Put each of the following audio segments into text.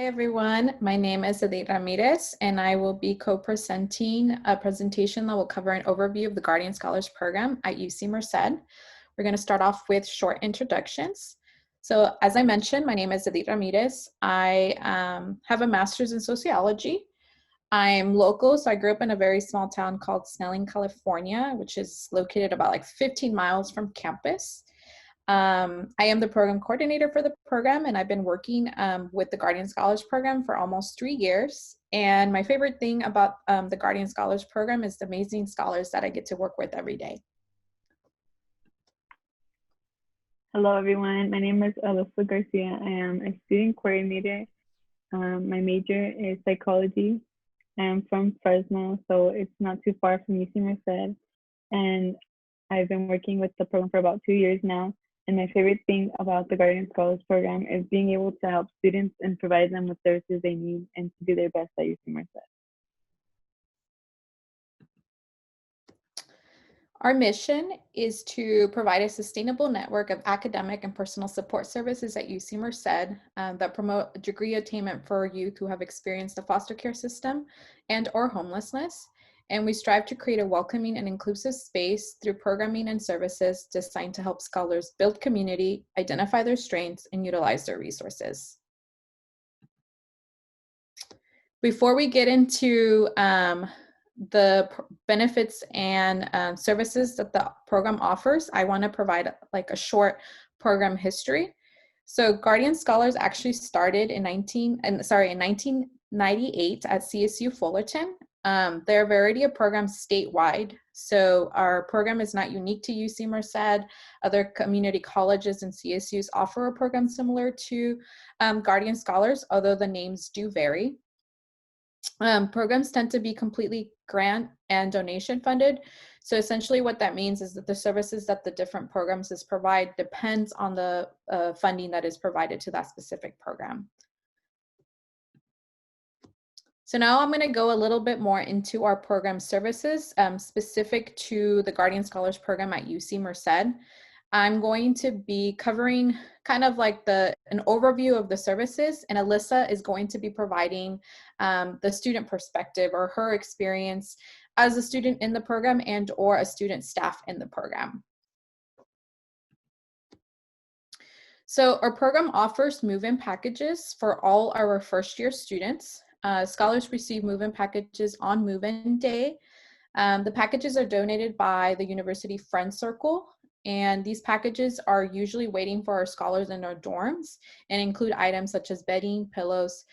everyone. My name is Edith Ramirez, and I will be co-presenting a presentation that will cover an overview of the Guardian Scholars Program at UC Merced. We're going to start off with short introductions. So as I mentioned, my name is Edith Ramirez. I have a master's in sociology. I'm local, so I grew up in a very small town called Snelling, California, which is located about like 15 miles from campus. I am the program coordinator for the program, and I've been working with the Guardian Scholars Program for almost 3 years. And my favorite thing about the Guardian Scholars Program is the amazing scholars that I get to work with every day. Hello, everyone. My name is Alyssa Garcia. I am a student coordinator. My major is psychology. I am from Fresno, so it's not too far from UC Merced. And I've been working with the program for about 2 years now. And my favorite thing about the Guardian Scholars Program is being able to help students and provide them with services they need and to do their best at UC Merced. Our mission is to provide a sustainable network of academic and personal support services at UC Merced that promote degree attainment for youth who have experienced the foster care system and or homelessness. And we strive to create a welcoming and inclusive space through programming and services designed to help scholars build community, identify their strengths, and utilize their resources. Before we get into the benefits and services that the program offers, I want to provide like a short program history. So Guardian Scholars actually started in 1998 at CSU Fullerton. There are a variety of programs statewide. So our program is not unique to UC Merced. Other community colleges and CSUs offer a program similar to Guardian Scholars, although the names do vary. Programs tend to be completely grant and donation funded. So essentially what that means is that the services that the different programs provide depends on the funding that is provided to that specific program. So now I'm going to go a little bit more into our program services specific to the Guardian Scholars Program at UC Merced. I'm going to be covering kind of like an overview of the services, and Alyssa is going to be providing the student perspective or her experience as a student in the program and or a student staff in the program. So our program offers move-in packages for all our first-year students. Scholars receive move-in packages on move-in day. The packages are donated by the University Friend Circle, and these packages are usually waiting for our scholars in our dorms and include items such as bedding, pillows,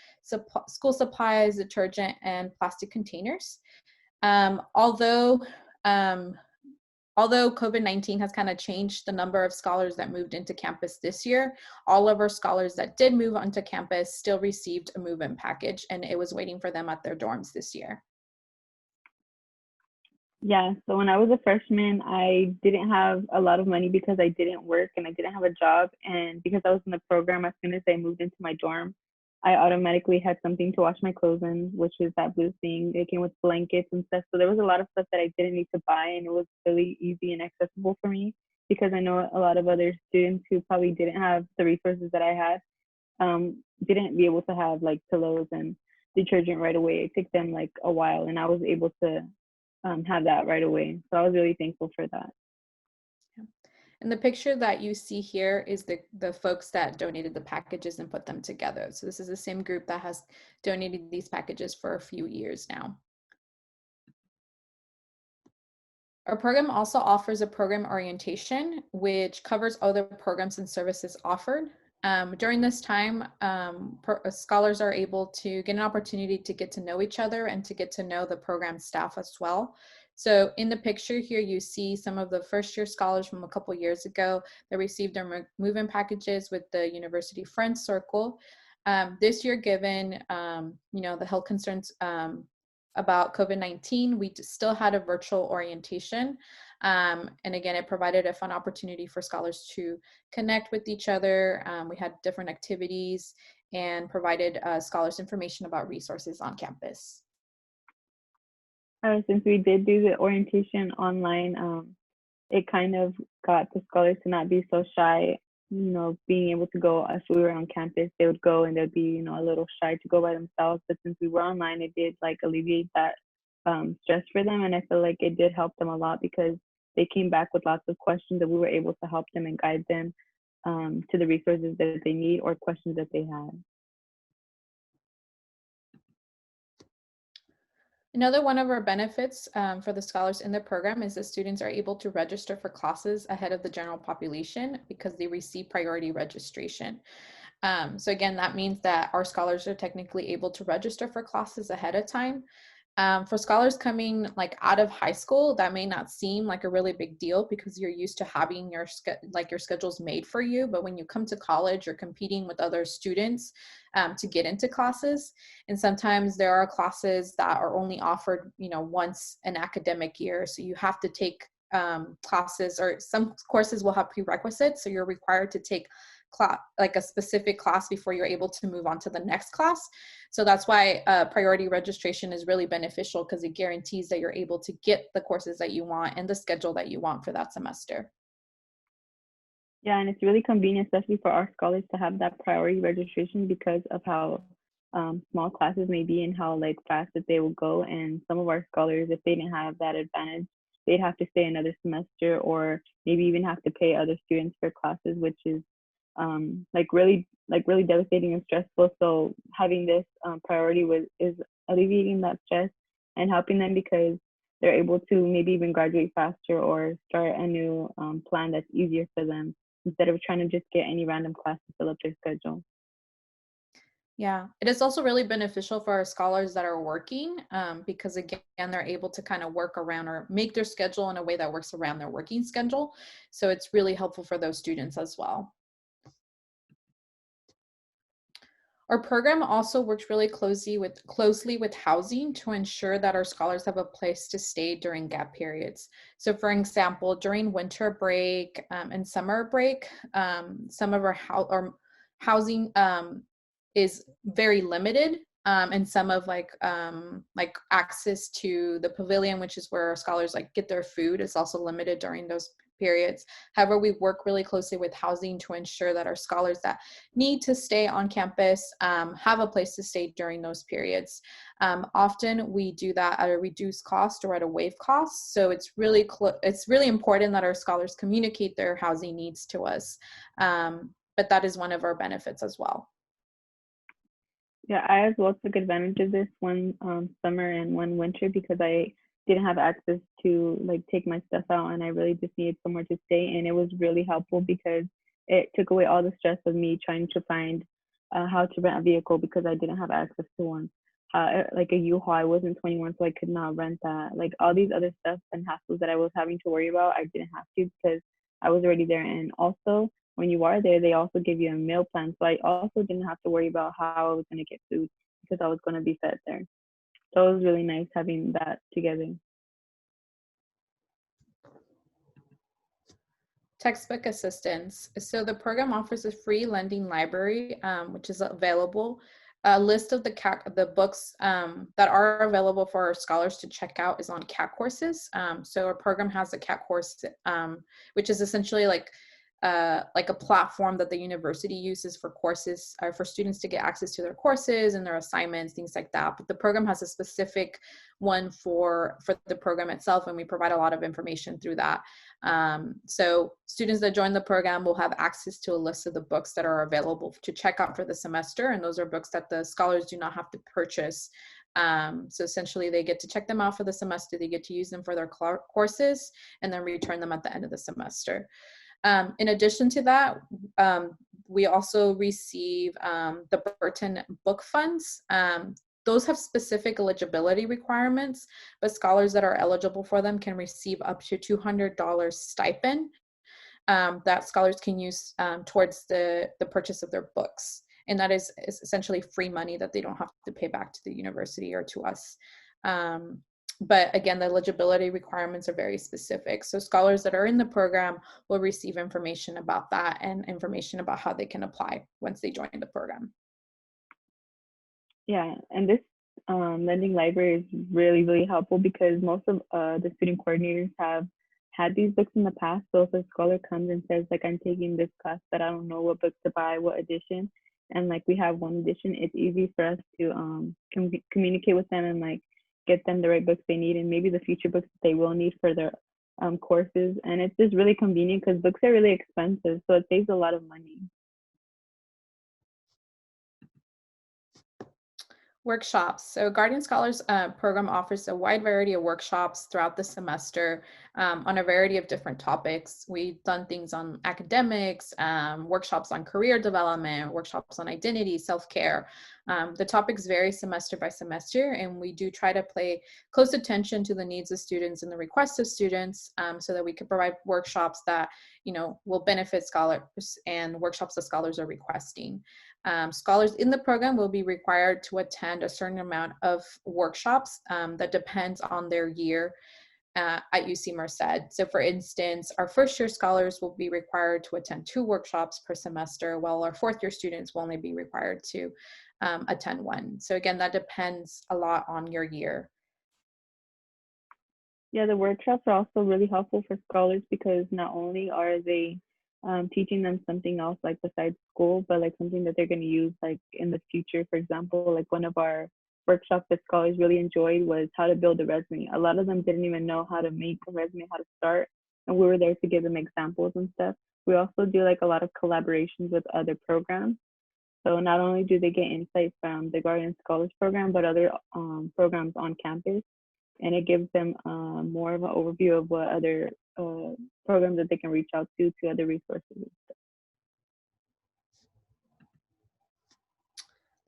school supplies, detergent, and plastic containers. Although COVID-19 has kind of changed the number of scholars that moved into campus this year, all of our scholars that did move onto campus still received a move-in package, and it was waiting for them at their dorms this year. Yeah, so when I was a freshman, I didn't have a lot of money because I didn't work and I didn't have a job. And because I was in the program, as soon as I moved into my dorm, I automatically had something to wash my clothes in, which is that blue thing. It came with blankets and stuff. So there was a lot of stuff that I didn't need to buy, and it was really easy and accessible for me because I know a lot of other students who probably didn't have the resources that I had, didn't be able to have like pillows and detergent right away. It took them like a while, and I was able to have that right away. So I was really thankful for that. Yeah. And the picture that you see here is the folks that donated the packages and put them together. So this is the same group that has donated these packages for a few years now. Our program also offers a program orientation, which covers other programs and services offered. During this time, scholars are able to get an opportunity to get to know each other and to get to know the program staff as well. So in the picture here, you see some of the first-year scholars from a couple years ago that received their move-in packages with the University Friends Circle. This year, given the health concerns about COVID-19, we still had a virtual orientation. And again, it provided a fun opportunity for scholars to connect with each other. We had different activities and provided scholars information about resources on campus. Since we did do the orientation online, it kind of got the scholars to not be so shy being able to go if we were on campus, they would go and they'd be, a little shy to go by themselves. But since we were online, it did like alleviate that stress for them. And I feel like it did help them a lot because they came back with lots of questions that we were able to help them and guide them to the resources that they need or questions that they had. Another one of our benefits for the scholars in the program is that students are able to register for classes ahead of the general population because they receive priority registration. So again, that means that our scholars are technically able to register for classes ahead of time. For scholars coming like out of high school, that may not seem like a really big deal because you're used to having your schedules made for you. But when you come to college, you're competing with other students to get into classes, and sometimes there are classes that are only offered, once an academic year. So you have to take classes, or some courses will have prerequisites. So you're required to take like a specific class before you're able to move on to the next class. So that's why priority registration is really beneficial because it guarantees that you're able to get the courses that you want and the schedule that you want for that semester. Yeah, and it's really convenient, especially for our scholars, to have that priority registration because of how small classes may be and how like fast that they will go. And some of our scholars, if they didn't have that advantage, they'd have to stay another semester or maybe even have to pay other students for classes, which is like really devastating and stressful. So having this priority is alleviating that stress and helping them because they're able to maybe even graduate faster or start a new plan that's easier for them instead of trying to just get any random class to fill up their schedule. Yeah, it is also really beneficial for our scholars that are working because, again, they're able to kind of work around or make their schedule in a way that works around their working schedule. So it's really helpful for those students as well. Our program also works really closely with housing to ensure that our scholars have a place to stay during gap periods. So, for example, during winter break and summer break, some of our housing is very limited, and some of like access to the pavilion, which is where our scholars like get their food, is also limited during those periods. However, we work really closely with housing to ensure that our scholars that need to stay on campus have a place to stay during those periods. Often we do that at a reduced cost or at a waived cost. So it's really important that our scholars communicate their housing needs to us. But that is one of our benefits as well. Yeah, I as well took advantage of this one summer and one winter because I didn't have access to like take my stuff out and I really just needed somewhere to stay. And it was really helpful because it took away all the stress of me trying to find how to rent a vehicle because I didn't have access to one. Like a U-Haul, I wasn't 21, so I could not rent that. Like all these other stuff and hassles that I was having to worry about, I didn't have to because I was already there. And also, when you are there, they also give you a meal plan. So I also didn't have to worry about how I was going to get food because I was going to be fed there. So it was really nice having that together. Textbook assistance. So the program offers a free lending library, which is available. A list of the books that are available for our scholars to check out is on CAT courses. So our program has a CAT course, which is essentially like a platform that the university uses for courses or for students to get access to their courses and their assignments, things like that. But the program has a specific one for the program itself, and we provide a lot of information through that. So students that join the program will have access to a list of the books that are available to check out for the semester, and those are books that the scholars do not have to purchase. So essentially they get to check them out for the semester, they get to use them for their courses, and then return them at the end of the semester. In addition to that, we also receive the Burton Book Funds. Those have specific eligibility requirements, but scholars that are eligible for them can receive up to $200 stipend that scholars can use towards the purchase of their books. And that is essentially free money that they don't have to pay back to the university or to us. But again, the eligibility requirements are very specific. So scholars that are in the program will receive information about that and information about how they can apply once they join the program. Yeah, and this lending library is really, really helpful because most of the student coordinators have had these books in the past. So if a scholar comes and says like I'm taking this class but I don't know what book to buy, what edition, and like we have one edition, it's easy for us to communicate with them and like get them the right books they need and maybe the future books that they will need for their courses. And it's just really convenient because books are really expensive, so it saves a lot of money. Workshops. So Guardian Scholars program offers a wide variety of workshops throughout the semester on a variety of different topics. We've done things on academics, workshops on career development, workshops on identity, self-care. The topics vary semester by semester, and we do try to pay close attention to the needs of students and the requests of students so that we can provide workshops that, you know, will benefit scholars and workshops that scholars are requesting. Scholars in the program will be required to attend a certain amount of workshops that depends on their year at UC Merced. So for instance, our first year scholars will be required to attend 2 workshops per semester, while our fourth year students will only be required to attend 1. So again, that depends a lot on your year. Yeah, the workshops are also really helpful for scholars because not only are they teaching them something else like besides school, but like something that they're going to use like in the future. For example, like one of our workshops that scholars really enjoyed was how to build a resume. A lot of them didn't even know how to make a resume, how to start, and we were there to give them examples and stuff. We also do like a lot of collaborations with other programs. So not only do they get insight from the Guardian Scholars Program, but other programs on campus, and it gives them more of an overview of what other programs that they can reach out to other resources.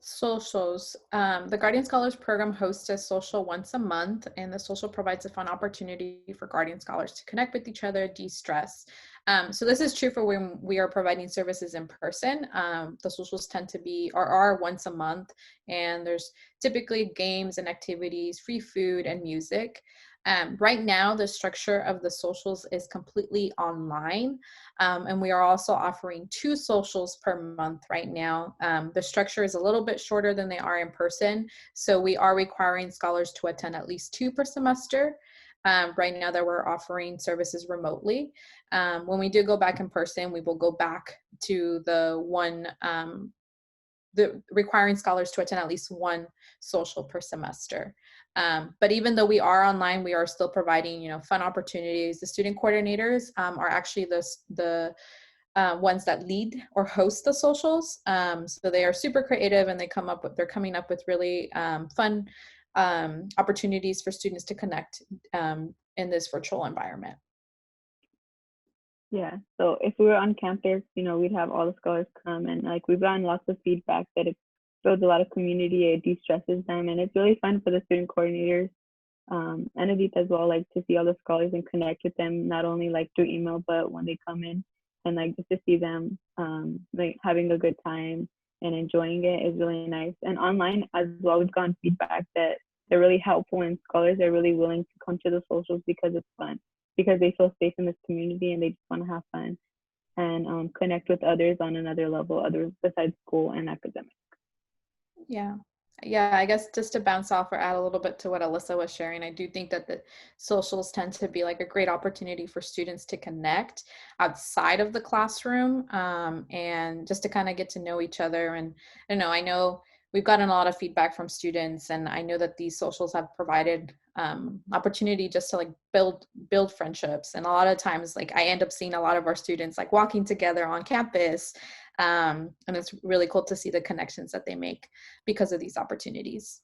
Socials. The Guardian Scholars Program hosts a social once a month, and the social provides a fun opportunity for Guardian Scholars to connect with each other, de-stress. So this is true for when we are providing services in person. The socials tend to be or are once a month, and there's typically games and activities, free food, and music. Right now, the structure of the socials is completely online. And we are also offering 2 socials per month right now. The structure is a little bit shorter than they are in person. So we are requiring scholars to attend at least 2 per semester. Right now that we're offering services remotely. When we do go back in person, we will go back to the requiring scholars to attend at least 1 social per semester. But even though we are online, we are still providing, you know, fun opportunities. The student coordinators are actually the ones that lead or host the socials. So they are super creative, and they're coming up with really fun opportunities for students to connect in this virtual environment. Yeah. So if we were on campus, you know, we'd have all the scholars come, and like we've gotten lots of feedback that it builds a lot of community, it de-stresses them, and it's really fun for the student coordinators and Edith as well, like to see all the scholars and connect with them, not only like through email, but when they come in, and like just to see them like having a good time and enjoying it is really nice. And online as well, we've gotten feedback that they're really helpful, and scholars are really willing to come to the socials because it's fun, because they feel safe in this community and they just want to have fun and connect with others on another level, others besides school and academics. Yeah. Yeah, I guess just to bounce off or add a little bit to what Alyssa was sharing, I do think that the socials tend to be like a great opportunity for students to connect outside of the classroom and just to kind of get to know each other. And I know we've gotten a lot of feedback from students, and I know that these socials have provided opportunity just to like build friendships. And a lot of times, like I end up seeing a lot of our students like walking together on campus. And it's really cool to see the connections that they make because of these opportunities.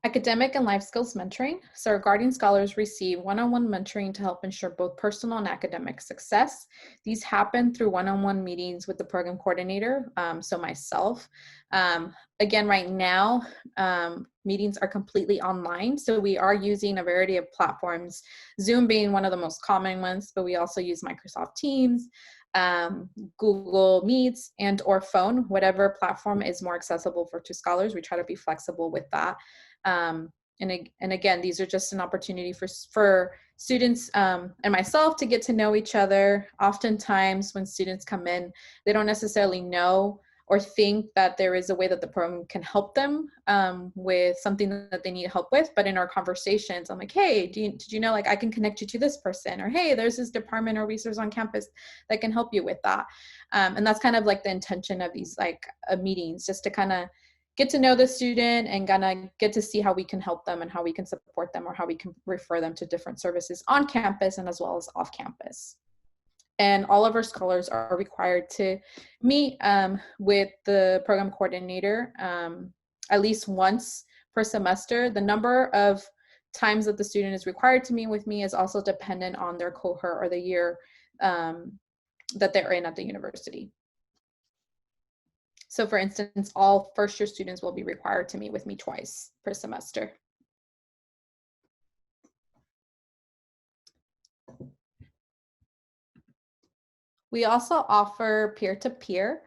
Academic and life skills mentoring. So our Guardian Scholars receive one-on-one mentoring to help ensure both personal and academic success. These happen through one-on-one meetings with the program coordinator, so myself. Again, right now, meetings are completely online, so we are using a variety of platforms, Zoom being one of the most common ones, but we also use Microsoft Teams, Google Meets, and or phone, whatever platform is more accessible to scholars. We try to be flexible with that. And again, these are just an opportunity for students and myself to get to know each other. Oftentimes when students come in, they don't necessarily know or think that there is a way that the program can help them with something that they need help with. But in our conversations, I'm like, hey, did you know, like, I can connect you to this person, or hey, there's this department or resource on campus that can help you with that. And that's kind of like the intention of these like meetings, just to kind of get to know the student and kind of get to see how we can help them and how we can support them, or how we can refer them to different services on campus and as well as off campus. And all of our scholars are required to meet with the program coordinator at least once per semester. The number of times that the student is required to meet with me is also dependent on their cohort or the year that they're in at the university. So for instance, all first year students will be required to meet with me twice per semester. We also offer peer-to-peer.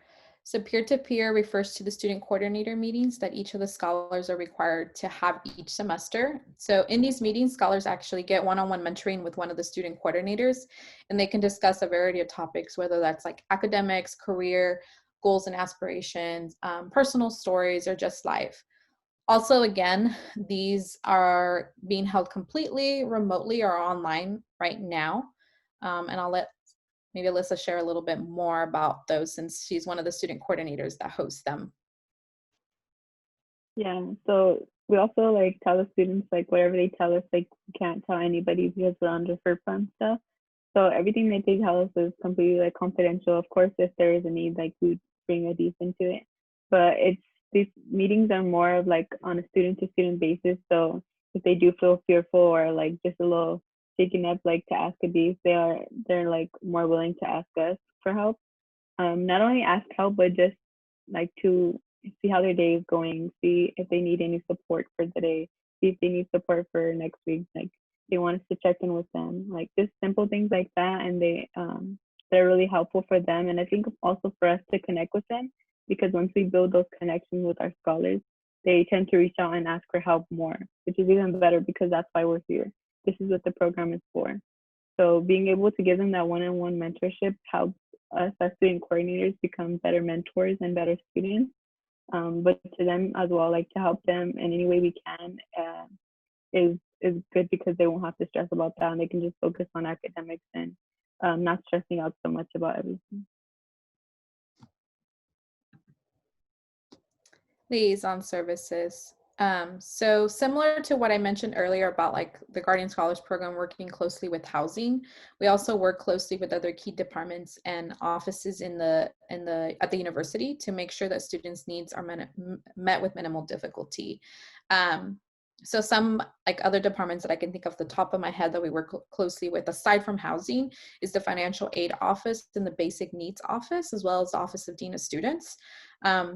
So peer-to-peer refers to the student coordinator meetings that each of the scholars are required to have each semester. So in these meetings, scholars actually get one-on-one mentoring with one of the student coordinators, and they can discuss a variety of topics, whether that's like academics, career, goals and aspirations, personal stories, or just life. Also, again, these are being held completely remotely or online right now. And I'll let maybe Alyssa share a little bit more about those, since she's one of the student coordinators that hosts them. Yeah, so we also like tell the students like whatever they tell us, like we can't tell anybody because we're under FERPA and stuff. So everything that they tell us is completely like confidential. Of course, if there is a need, like we would bring a deep into it. But it's these meetings are more of like on a student to student basis. So if they do feel fearful or like just a little shaken up, like to ask a deep, they're like more willing to ask us for help. Not only ask help, but just like to see how their day is going, see if they need any support for the day, see if they need support for next week. Like they want us to check in with them, like just simple things like that, and they're really helpful for them. And I think also for us to connect with them, because once we build those connections with our scholars, they tend to reach out and ask for help more, which is even better because that's why we're here. This is what the program is for. So being able to give them that one-on-one mentorship helps us as student coordinators become better mentors and better students. But to them as well, like to help them in any way we can is good because they won't have to stress about that and they can just focus on academics and not stressing out so much about everything. Liaison services. So similar to what I mentioned earlier about like the Guardian Scholars Program working closely with housing, we also work closely with other key departments and offices at the university to make sure that students' needs are met with minimal difficulty. So some like other departments that I can think of the top of my head that we work closely with, aside from housing, is the financial aid office and the basic needs office, as well as the Office of Dean of Students.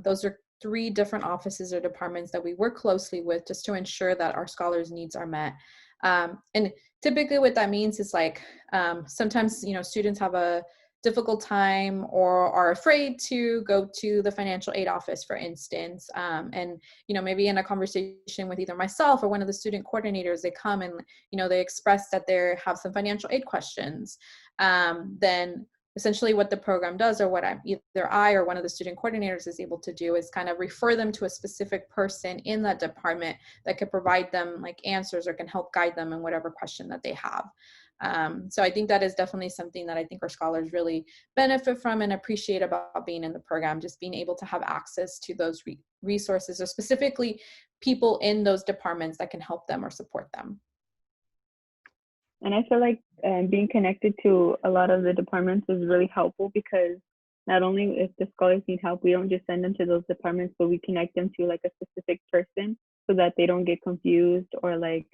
Those are 3 different offices or departments that we work closely with just to ensure that our scholars' needs are met. And typically what that means is like sometimes, students have a difficult time or are afraid to go to the financial aid office, for instance. And, maybe in a conversation with either myself or one of the student coordinators, they come and, they express that they have some financial aid questions. Then essentially what the program does, or what either I or one of the student coordinators is able to do, is kind of refer them to a specific person in that department that could provide them like answers or can help guide them in whatever question that they have. So I think that is definitely something that I think our scholars really benefit from and appreciate about being in the program, just being able to have access to those resources, or specifically people in those departments that can help them or support them. And I feel like being connected to a lot of the departments is really helpful because not only if the scholars need help, we don't just send them to those departments, but we connect them to like a specific person so that they don't get confused, or like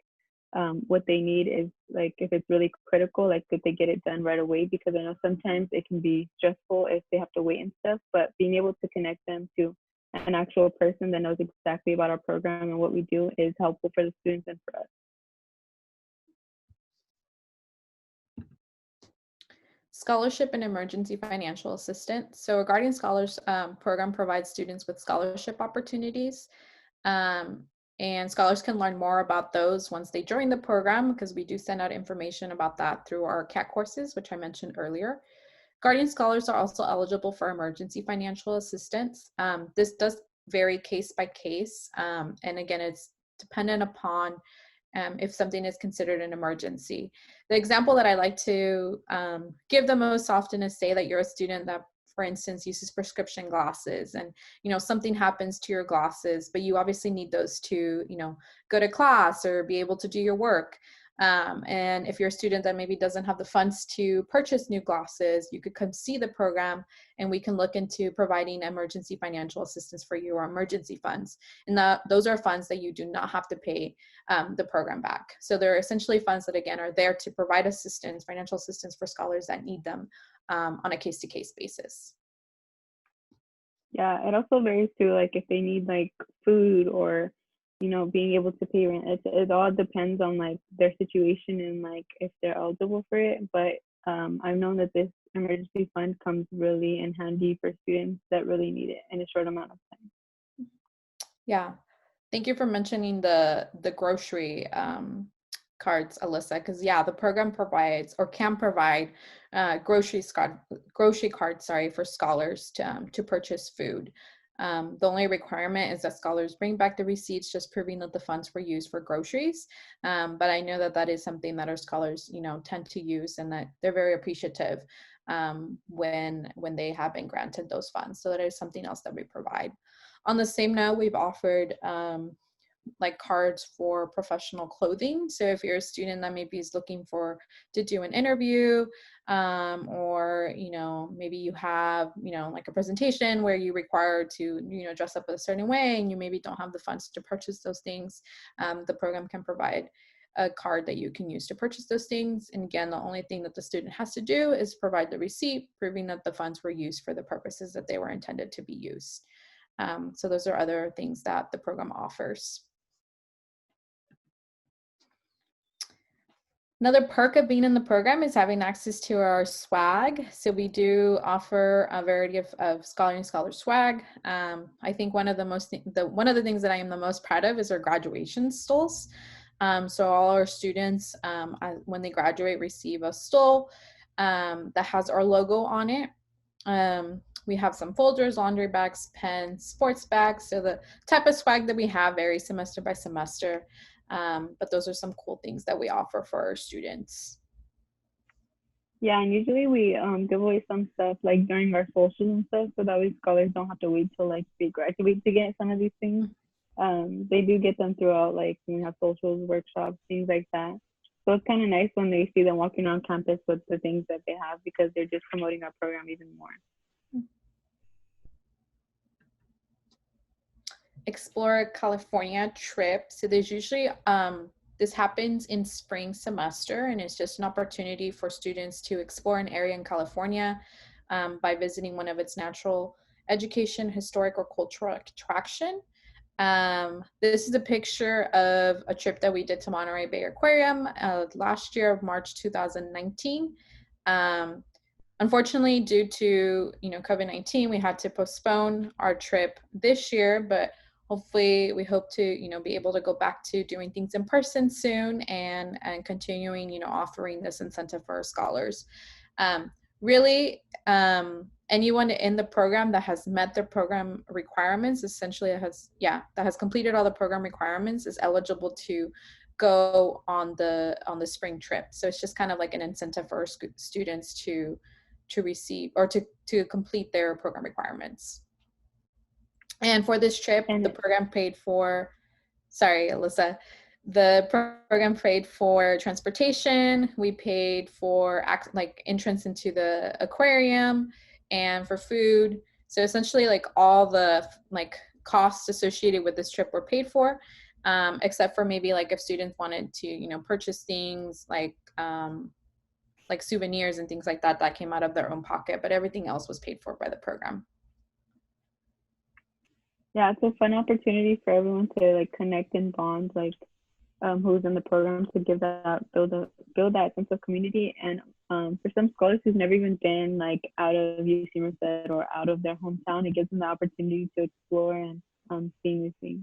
what they need is like if it's really critical, like that they get it done right away, because I know sometimes it can be stressful if they have to wait and stuff, but being able to connect them to an actual person that knows exactly about our program and what we do is helpful for the students and for us. Scholarship and emergency financial assistance. So a Guardian Scholars program provides students with scholarship opportunities. And scholars can learn more about those once they join the program, because we do send out information about that through our CAT courses, which I mentioned earlier. Guardian scholars are also eligible for emergency financial assistance. This does vary case by case. And again, it's dependent upon if something is considered an emergency. The example that I like to give the most often is, say that you're a student that, for instance, uses prescription glasses, and something happens to your glasses, but you obviously need those to go to class or be able to do your work. And if you're a student that maybe doesn't have the funds to purchase new glasses, you could come see the program, and we can look into providing emergency financial assistance for you, or emergency funds. And those are funds that you do not have to pay the program back. So they're essentially funds that, again, are there to provide assistance, financial assistance for scholars that need them on a case-to-case basis. Yeah, it also varies too, like if they need like food or being able to pay rent. It all depends on like their situation and like if they're eligible for it. But I've known that this emergency fund comes really in handy for students that really need it in a short amount of time. Yeah, thank you for mentioning the grocery cards, Alyssa, because yeah, the program provides or can provide grocery cards, for scholars to purchase food. The only requirement is that scholars bring back the receipts, just proving that the funds were used for groceries. But I know that that is something that our scholars, tend to use, and that they're very appreciative when they have been granted those funds. So that is something else that we provide. On the same note, we've offered like cards for professional clothing. So if you're a student that maybe is looking to do an interview, or maybe you have like a presentation where you require to dress up a certain way, and you maybe don't have the funds to purchase those things, the program can provide a card that you can use to purchase those things. And again, the only thing that the student has to do is provide the receipt proving that the funds were used for the purposes that they were intended to be used. So those are other things that the program offers. Another perk of being in the program is having access to our swag. So we do offer a variety of scholar swag. I think one of the things that I am the most proud of is our graduation stoles. So all our students, when they graduate, receive a stole that has our logo on it. We have some folders, laundry bags, pens, sports bags. So the type of swag that we have varies semester by semester. But those are some cool things that we offer for our students. Yeah, and usually we give away some stuff like during our socials and stuff, so that way scholars don't have to wait till like they graduate to get some of these things. They do get them throughout, like when we have socials, workshops, things like that. So it's kind of nice when they see them walking around campus with the things that they have, because they're just promoting our program even more. Explore California trip. So there's usually this happens in spring semester, and it's just an opportunity for students to explore an area in California by visiting one of its natural, education, historic, or cultural attraction. This is a picture of a trip that we did to Monterey Bay Aquarium last year of March 2019. Unfortunately, due to COVID-19, we had to postpone our trip this year, but hopefully we hope to be able to go back to doing things in person soon, and continuing offering this incentive for our scholars. Really, anyone in the program that has met the program requirements, essentially that has completed all the program requirements, is eligible to go on the spring trip. So it's just kind of like an incentive for our students to receive or to complete their program requirements. And for this trip, the program paid for, sorry, Alyssa, the program paid for transportation. We paid for like entrance into the aquarium and for food. So essentially like all the like costs associated with this trip were paid for, except for maybe like if students wanted to, purchase things like souvenirs and things like that, that came out of their own pocket, but everything else was paid for by the program. Yeah, it's a fun opportunity for everyone to like connect and bond, like who's in the program, to give that build that sense of community. And for some scholars who've never even been like out of UC Merced or out of their hometown, it gives them the opportunity to explore and see new things.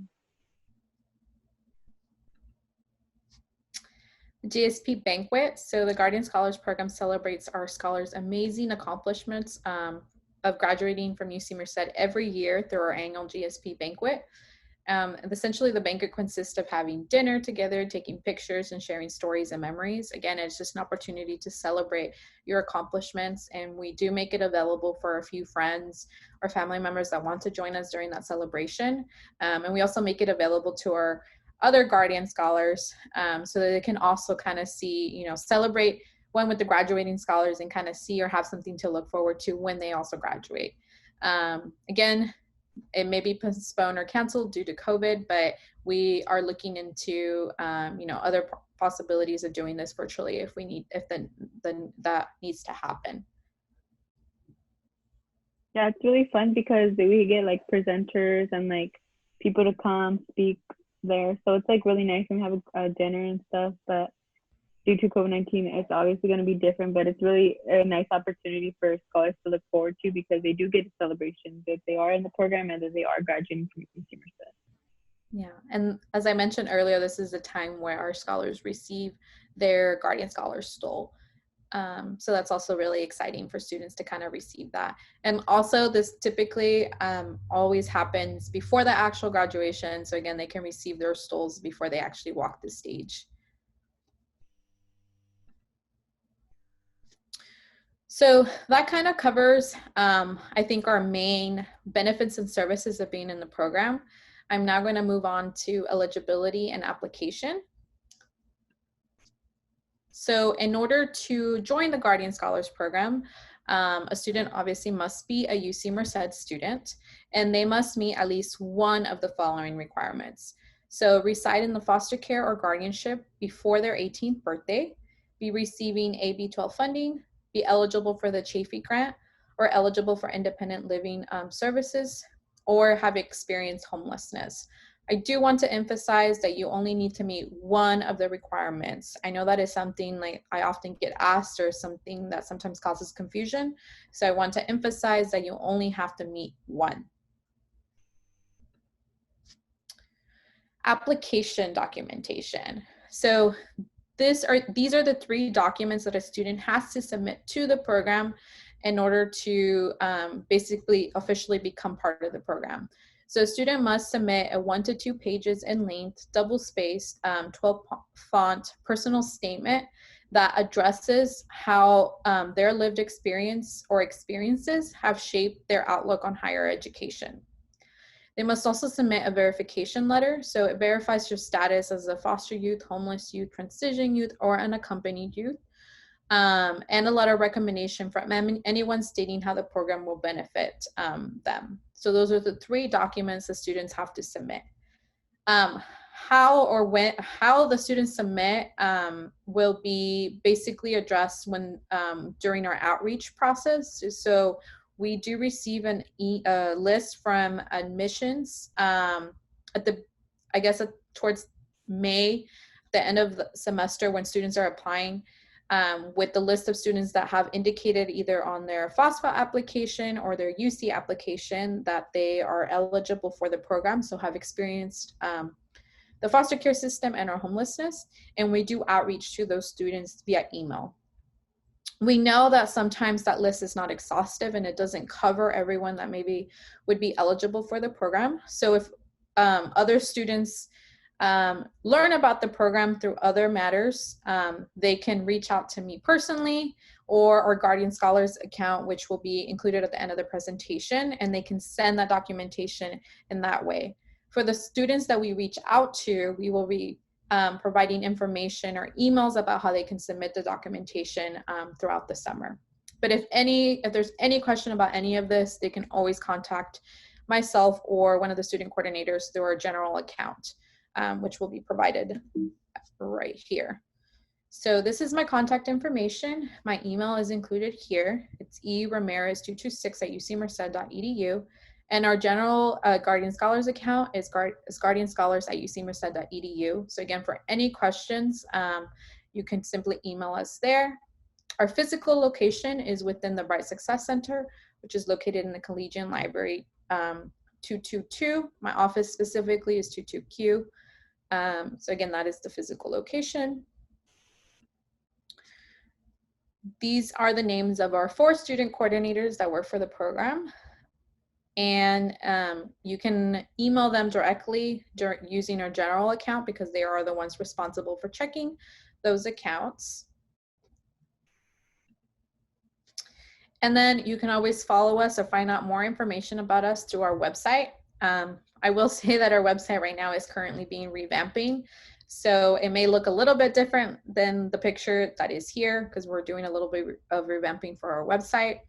GSP Banquet. So the Guardian Scholars Program celebrates our scholars' amazing accomplishments of graduating from UC Merced every year through our annual GSP Banquet. And essentially, the banquet consists of having dinner together, taking pictures, and sharing stories and memories. Again, it's just an opportunity to celebrate your accomplishments, and we do make it available for a few friends or family members that want to join us during that celebration. And we also make it available to our other Guardian scholars so that they can also kind of see, celebrate one with the graduating scholars and kind of see or have something to look forward to when they also graduate. Again, it may be postponed or canceled due to COVID, but we are looking into, other possibilities of doing this virtually if then that needs to happen. Yeah, it's really fun because we get like presenters and like people to come speak there. So it's like really nice and have a dinner and stuff. But due to COVID-19, it's obviously going to be different, but it's really a nice opportunity for scholars to look forward to because they do get a celebration if they are in the program and that they are graduating from UC Merced. Yeah, and as I mentioned earlier, this is a time where our scholars receive their Guardian Scholars Stole. So that's also really exciting for students to kind of receive that. And also this typically always happens before the actual graduation. So again, they can receive their stoles before they actually walk the stage. So that kind of covers, I think, our main benefits and services of being in the program. I'm now going to move on to eligibility and application. So in order to join the Guardian Scholars Program, a student obviously must be a UC Merced student, and they must meet at least one of the following requirements. So reside in the foster care or guardianship before their 18th birthday, be receiving AB 12 funding, be eligible for the Chafee grant, or eligible for independent living services, or have experienced homelessness. I do want to emphasize that you only need to meet one of the requirements. I know that is something like I often get asked or something that sometimes causes confusion. So I want to emphasize that you only have to meet one. Application documentation. So these are the 3 documents that a student has to submit to the program in order to basically officially become part of the program. So a student must submit a 1 to 2 pages in length, double-spaced, 12 font personal statement that addresses how their lived experience or experiences have shaped their outlook on higher education. They must also submit a verification letter. So it verifies your status as a foster youth, homeless youth, transition youth, or unaccompanied youth. And a letter of recommendation from anyone stating how the program will benefit them. So those are the 3 documents the students have to submit. How the students submit will be basically addressed when during our outreach process. So we do receive a list from admissions towards May, the end of the semester when students are applying, with the list of students that have indicated either on their FOSFA application or their UC application that they are eligible for the program, so have experienced the foster care system and our homelessness, and we do outreach to those students via email. We know that sometimes that list is not exhaustive and it doesn't cover everyone that maybe would be eligible for the program. So if other students learn about the program through other matters, they can reach out to me personally or our Guardian Scholars account, which will be included at the end of the presentation, and they can send that documentation in that way. For the students that we reach out to, we will be providing information or emails about how they can submit the documentation throughout the summer. But if there's any question about any of this, they can always contact myself or one of the student coordinators through our general account, which will be provided right here. So this is my contact information. My email is included here. It's eramirez226@ucmerced.edu. And our general Guardian Scholars account is guardianscholars@ucmerced.edu. So again, for any questions, you can simply email us there. Our physical location is within the Bright Success Center, which is located in the Collegian Library 222. My office specifically is 22Q. So again, that is the physical location. these are the names of our 4 student coordinators that work for the program. And you can email them directly using our general account because they are the ones responsible for checking those accounts. And then you can always follow us or find out more information about us through our website. I will say that our website right now is currently being revamping. So it may look a little bit different than the picture that is here because we're doing a little bit of revamping for our website.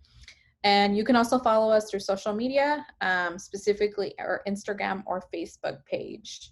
And you can also follow us through social media, specifically our Instagram or Facebook page.